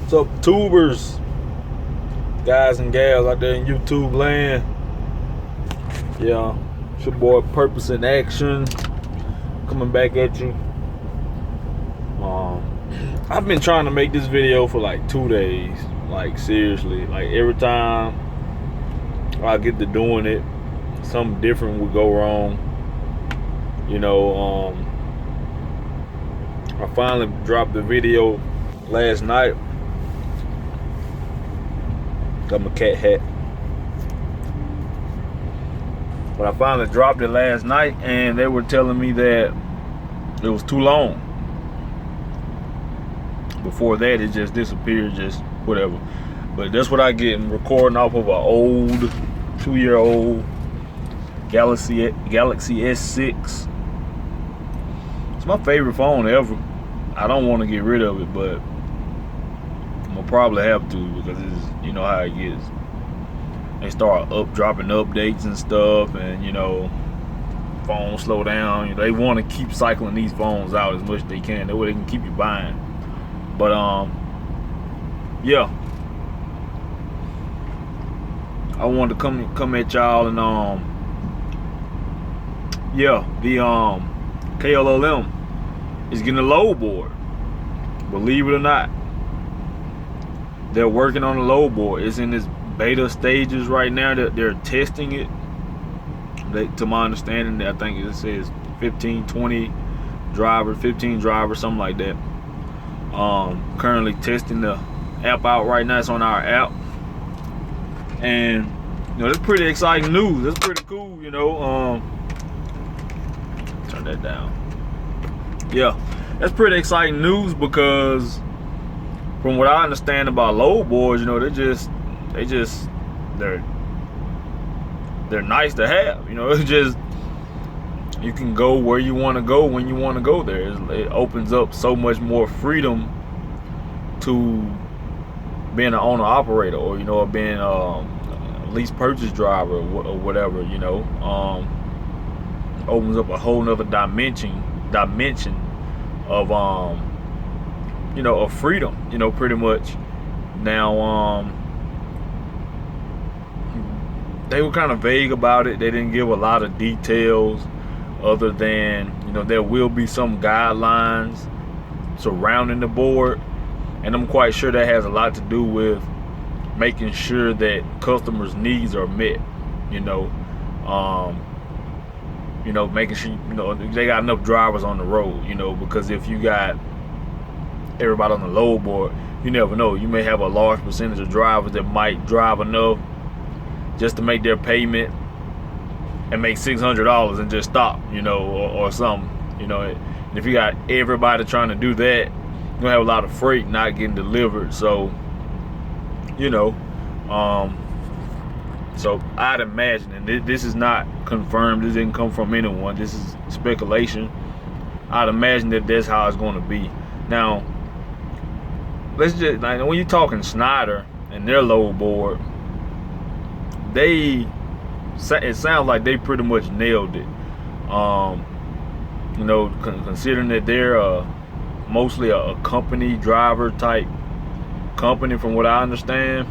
What's up, tubers, guys and gals out there in YouTube land? Yeah, it's your boy Purpose in Action coming back at you. I've been trying to make this video for like 2 days. Like seriously, like every time I get to doing it, something different would go wrong. You know, I finally dropped the video last night. Got my cat hat. But I finally dropped it last night and they were telling me that it was too long. Before that, it just disappeared, just whatever. But that's what I get recording off of an old 2-year-old Galaxy S6. It's my favorite phone ever. I don't want to get rid of it, but I'm gonna probably have to because it's, you know how it gets. They start dropping updates and stuff, and you know, phones slow down. They want to keep cycling these phones out as much as they can. That way they can keep you buying. But yeah, I wanted to come at y'all and yeah, the KLLM is getting a load board. Believe it or not, they're working on a load board. It's in its beta stages right now. They're testing it. To my understanding, I think it says 15 drivers, something like that. Currently testing the app out right now. It's on our app, and you know, that's pretty exciting news. That's pretty cool, you know. Turn that down. Yeah, that's pretty exciting news because from what I understand about load boards, you know, they're nice to have. You know, it's just, you can go where you want to go when you want to go there. It opens up so much more freedom to being an owner operator, or you know, being a lease purchase driver or whatever. You know, opens up a whole nother dimension of you know, of freedom. You know, pretty much. Now they were kind of vague about it. They didn't give a lot of details, other than, you know, there will be some guidelines surrounding the board, and I'm quite sure that has a lot to do with making sure that customers' needs are met. You know, making sure, you know, they got enough drivers on the road. You know, because if you got everybody on the load board, you never know. You may have a large percentage of drivers that might drive enough just to make their payment and make $600 and just stop, you know, or something, you know. And if you got everybody trying to do that, you're gonna have a lot of freight not getting delivered. So, you know, so I'd imagine, and this is not confirmed, this didn't come from anyone, this is speculation. I'd imagine that that's how it's going to be. Now, let's just, like, when you're talking Schneider and their load board, it sounds like they pretty much nailed it. You know, considering that they're mostly a company driver type company, from what I understand,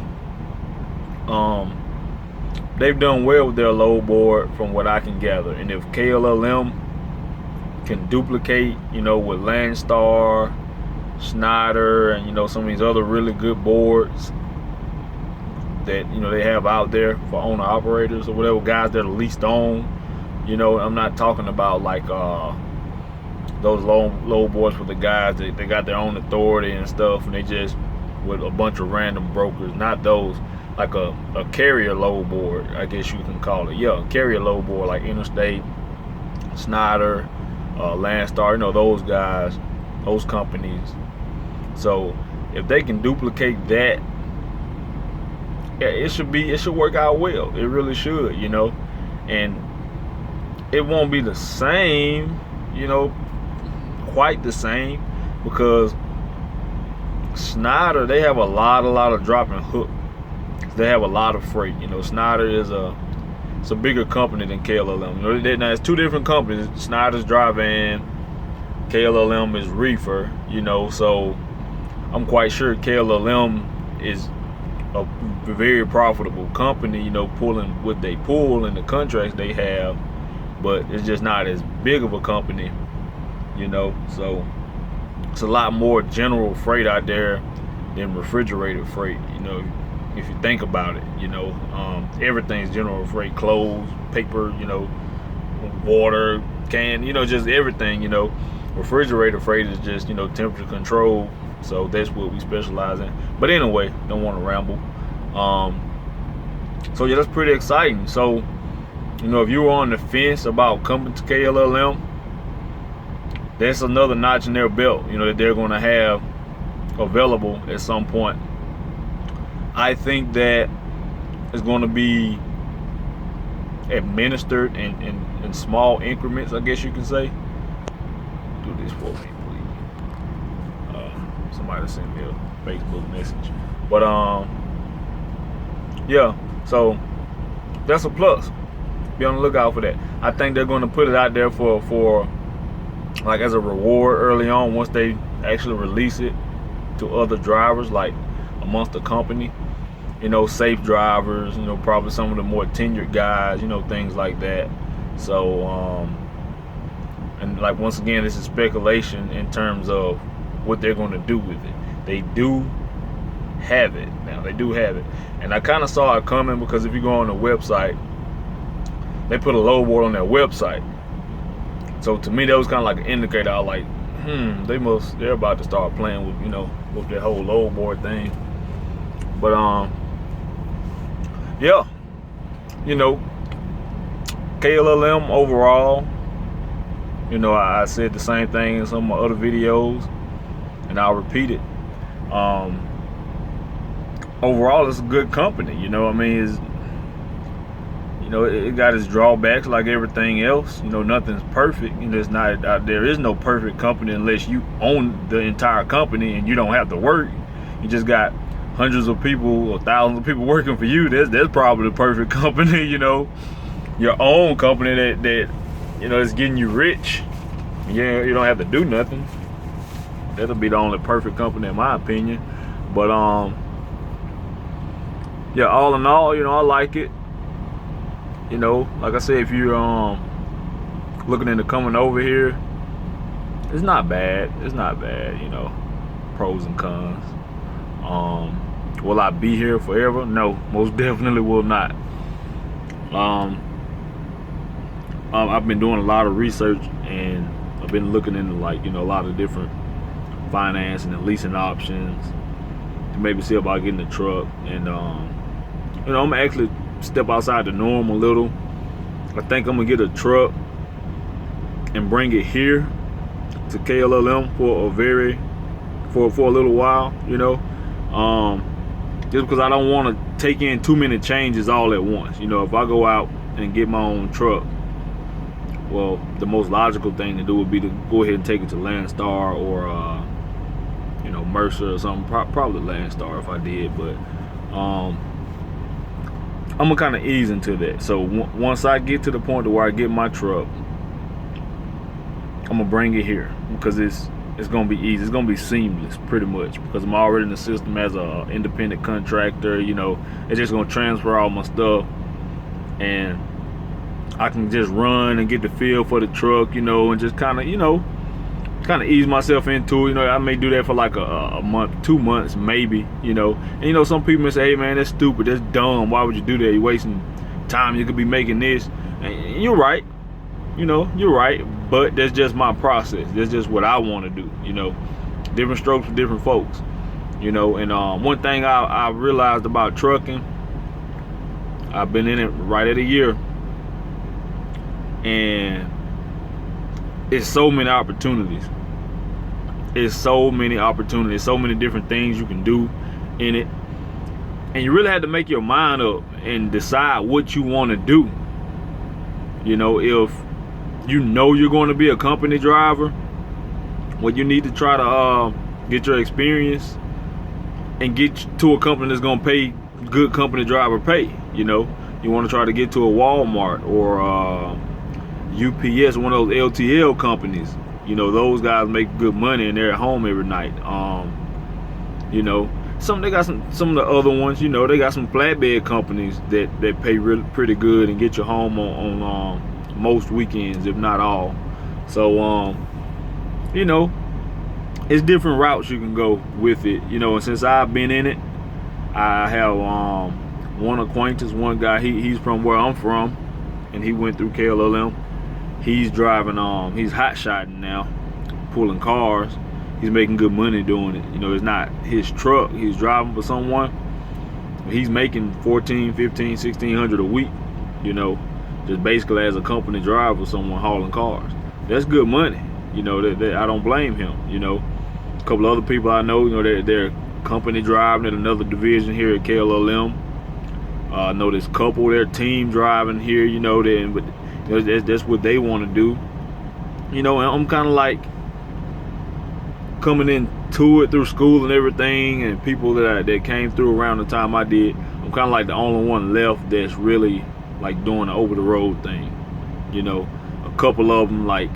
they've done well with their load board, from what I can gather. And if KLLM can duplicate, you know, with Landstar, Schneider, and you know, some of these other really good boards that, you know, they have out there for owner operators or whatever, guys that are leased on. You know, I'm not talking about like those low boards for the guys that they got their own authority and stuff, and they just with a bunch of random brokers. Not those, like a carrier low board, I guess you can call it. Yeah, carrier low board like Interstate, Schneider, Landstar, you know, those guys, those companies. So if they can duplicate that, yeah, it should work out well. It really should, you know. And it won't be the same, you know, quite the same, because Schneider, they have a lot of drop and hook. They have a lot of freight. You know, Schneider is it's a bigger company than KLLM. You know, now it's two different companies. Schneider's dry van, KLLM is reefer. You know, so I'm quite sure KLLM is a very profitable company, you know, pulling what they pull and the contracts they have, but it's just not as big of a company, you know. So it's a lot more general freight out there than refrigerated freight, you know, if you think about it, you know. Everything's general freight, clothes, paper, you know, water, can, you know, just everything, you know. Refrigerator freight is just, you know, temperature control, so that's what we specialize in. But anyway, don't want to ramble. So yeah, that's pretty exciting. So, you know, if you were on the fence about coming to KLLM, that's another notch in their belt, you know, that they're going to have available at some point. I think that it's going to be administered in small increments, I guess you can say. Do this for me, please. Somebody sent me a Facebook message. But yeah, so that's a plus. Be on the lookout for that. I think they're going to put it out there for like as a reward early on, once they actually release it to other drivers, like amongst the company, you know, safe drivers, you know, probably some of the more tenured guys, you know, things like that. So and like, once again, this is speculation in terms of what they're going to do with it. They do have it now. They do have it, and I kind of saw it coming, because if you go on the website, they put a load board on their website. So to me, that was kind of like an indicator. I was like, they're about to start playing with, you know, with that whole load board thing. But yeah, you know, KLLM overall, you know, I said the same thing in some of my other videos, and I'll repeat it. Overall, it's a good company. You know, I mean, it's, you know, it got its drawbacks like everything else. You know, nothing's perfect. You know, it's not, there is no perfect company unless you own the entire company and you don't have to work. You just got hundreds of people or thousands of people working for you. That's probably the perfect company. You know, your own company that you know, is getting you rich. Yeah, you don't have to do nothing. That'll be the only perfect company, in my opinion. But yeah, all in all, you know, I like it. You know, like I said, if you're looking into coming over here, it's not bad. It's not bad, you know. Pros and cons. Will I be here forever? No, most definitely will not. I've been doing a lot of research, and I've been looking into, like, you know, a lot of different financing and leasing options to maybe see about getting a truck. And you know, I'm gonna actually step outside the norm a little. I think I'm gonna get a truck and bring it here to KLLM for a little while, you know. Just because I don't want to take in too many changes all at once. You know, if I go out and get my own truck, well, the most logical thing to do would be to go ahead and take it to Landstar or you know, Mercer or something. Probably Landstar if I did. But I'm gonna kind of ease into that. So once I get to the point to where I get my truck, I'm gonna bring it here, because it's gonna be easy. It's gonna be seamless, pretty much, because I'm already in the system as a independent contractor. You know, it's just gonna transfer all my stuff, and I can just run and get the feel for the truck, you know, and just kind of, you know, ease myself into it. You know, I may do that for like a month, 2 months, maybe, you know. And, you know, some people may say, hey, man, that's stupid, that's dumb, why would you do that? You're wasting time, you could be making this. And you're right, you know, you're right, but that's just my process. That's just what I want to do, you know. Different strokes for different folks, you know. And one thing I realized about trucking, I've been in it right at a year, and it's so many opportunities. It's so many opportunities, so many different things you can do in it. And you really have to make your mind up and decide what you want to do. You know, if you know you're going to be a company driver, well, you need to try to get your experience and get to a company that's going to pay good company driver pay. You know, you want to try to get to a Walmart or UPS, one of those LTL companies. You know, those guys make good money and they're at home every night. You know, they got some of the other ones. You know, they got some flatbed companies that pay really pretty good and get you home on most weekends, if not all. So you know, it's different routes you can go with it. You know, and since I've been in it, I have one acquaintance, one guy. He's from where I'm from, and he went through KLLM. He's driving. He's hot shotting now, pulling cars. He's making good money doing it. You know, it's not his truck. He's driving for someone. He's making $1,400, $1,500, $1,600 a week. You know, just basically as a company driver for someone hauling cars. That's good money. You know, that I don't blame him. You know, a couple other people I know, you know, they're company driving at another division here at KLLM. I know this couple, their team driving here. You know, but you know, that's what they want to do. You know, and I'm kind of like coming into it through school and everything, and people that came through around the time I did. I'm kind of like the only one left that's really like doing the over the road thing. You know, a couple of them like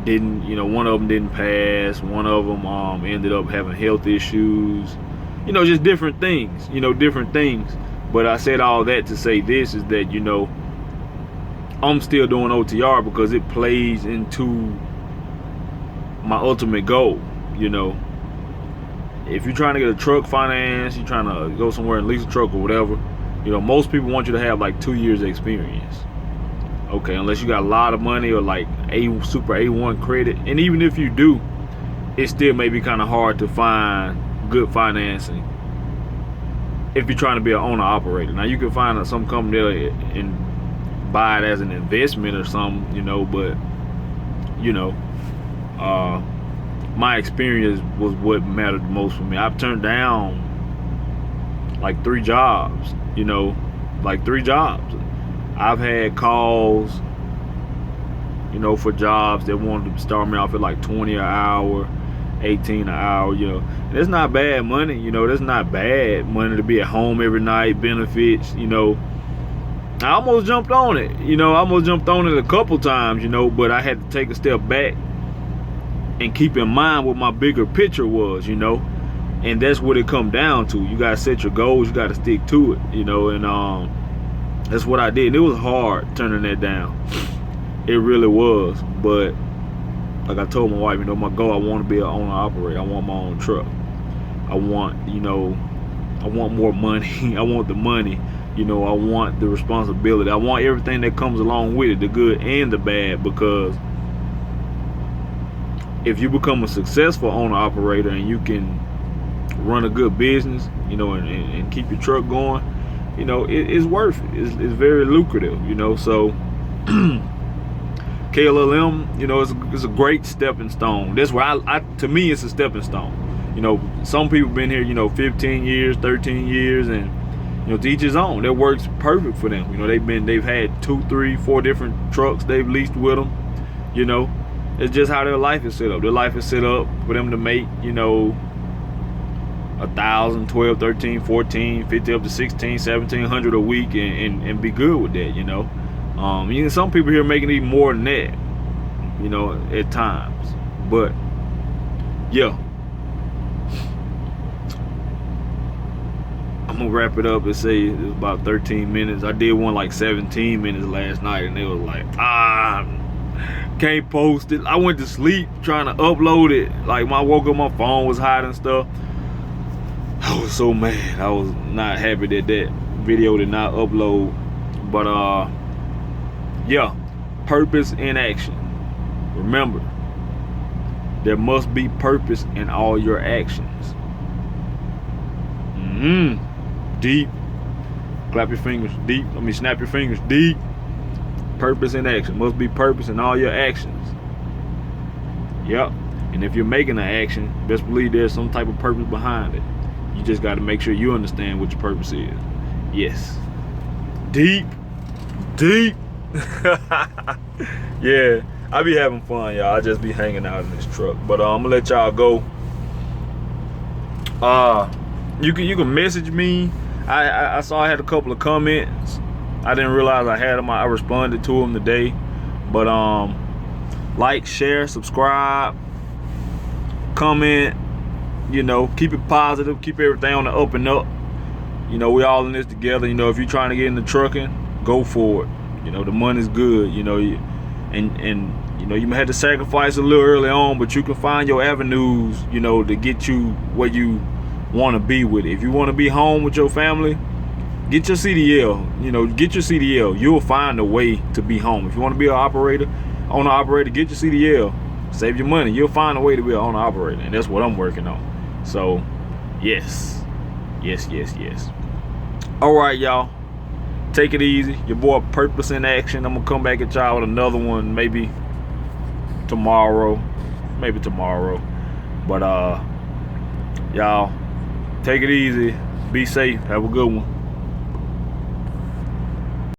didn't, you know, one of them didn't pass, one of them ended up having health issues, you know, just different things, you know, different things. But I said all that to say this is that, you know, I'm still doing OTR because it plays into my ultimate goal. You know, if you're trying to get a truck finance, you're trying to go somewhere and lease a truck or whatever, you know, most people want you to have like 2 years of experience. Okay, unless you got a lot of money or like super A1 credit. And even if you do, it still may be kind of hard to find good financing if you're trying to be an owner operator. Now you can find some company and buy it as an investment or something, you know, but you know, my experience was what mattered most for me. I've turned down like 3 jobs, you know, like 3 jobs. I've had calls, you know, for jobs that wanted to start me off at like 20 an hour, 18 an hour, you know. And it's not bad money, you know, that's not bad money to be at home every night, benefits, you know. I almost jumped on it, you know, I almost jumped on it a couple times, you know, but I had to take a step back and keep in mind what my bigger picture was, you know. And that's what it come down to. You gotta set your goals, you gotta stick to it, you know. And that's what I did. And it was hard turning that down. It really was. But like I told my wife, you know, my goal, I want to be an owner operator. I want my own truck. I want, you know, I want more money. I want the money. You know, I want the responsibility. I want everything that comes along with it, the good and the bad, because if you become a successful owner operator and you can run a good business, you know, and keep your truck going, you know, it's worth it. It's very lucrative, you know. So KLLM, you know, it's a great stepping stone. That's where I to me, it's a stepping stone. You know, some people been here, you know, 15 years, 13 years, and you know, to each his own. That works perfect for them. You know, they've had 2, 3, 4 different trucks they've leased with them. You know, it's just how their life is set up. Their life is set up for them to make, you know, 1,000, 12, 13, 14, 50 up to 16, 1,700 a week, and be good with that, you know. You know, some people here making even more than that, you know, at times. But yeah, I'm gonna wrap it up and say it was about 13 minutes. I did one like 17 minutes last night, and it was like, can't post it. I went to sleep trying to upload it. Like, when I woke up, my phone was hot and stuff. I was so mad. I was not happy that that video did not upload. But yeah, purpose in action. Remember, there must be purpose in all your actions. Deep. Clap your fingers deep. I mean, snap your fingers deep. Purpose in action. Must be purpose in all your actions. Yep. And if you're making an action, best believe there's some type of purpose behind it. You just got to make sure you understand what your purpose is. Yes. Deep. Yeah, I be having fun, y'all. I just be hanging out in this truck. But I'm gonna let y'all go. You can message me. I saw I had a couple of comments. I didn't realize I had them. I responded to them today. But like, share, subscribe, comment, You know, keep it positive, keep everything on the up and up. You know, we all in this together. You know, if you're trying to get into trucking, go for it. You know, the money's good. You know, and you know, you may have to sacrifice a little early on, but you can find your avenues, you know, to get you where you want to be with it. If you want to be home with your family, get your CDL. You know, get your CDL. You'll find a way to be home. If you want to be an operator, owner operator, get your CDL. Save your money. You'll find a way to be an owner operator, and that's what I'm working on. So, yes. All right, y'all. Take it easy. Your boy Purpose in Action. I'm gonna come back at y'all with another one, maybe tomorrow. But y'all, take it easy. Be safe. Have a good one.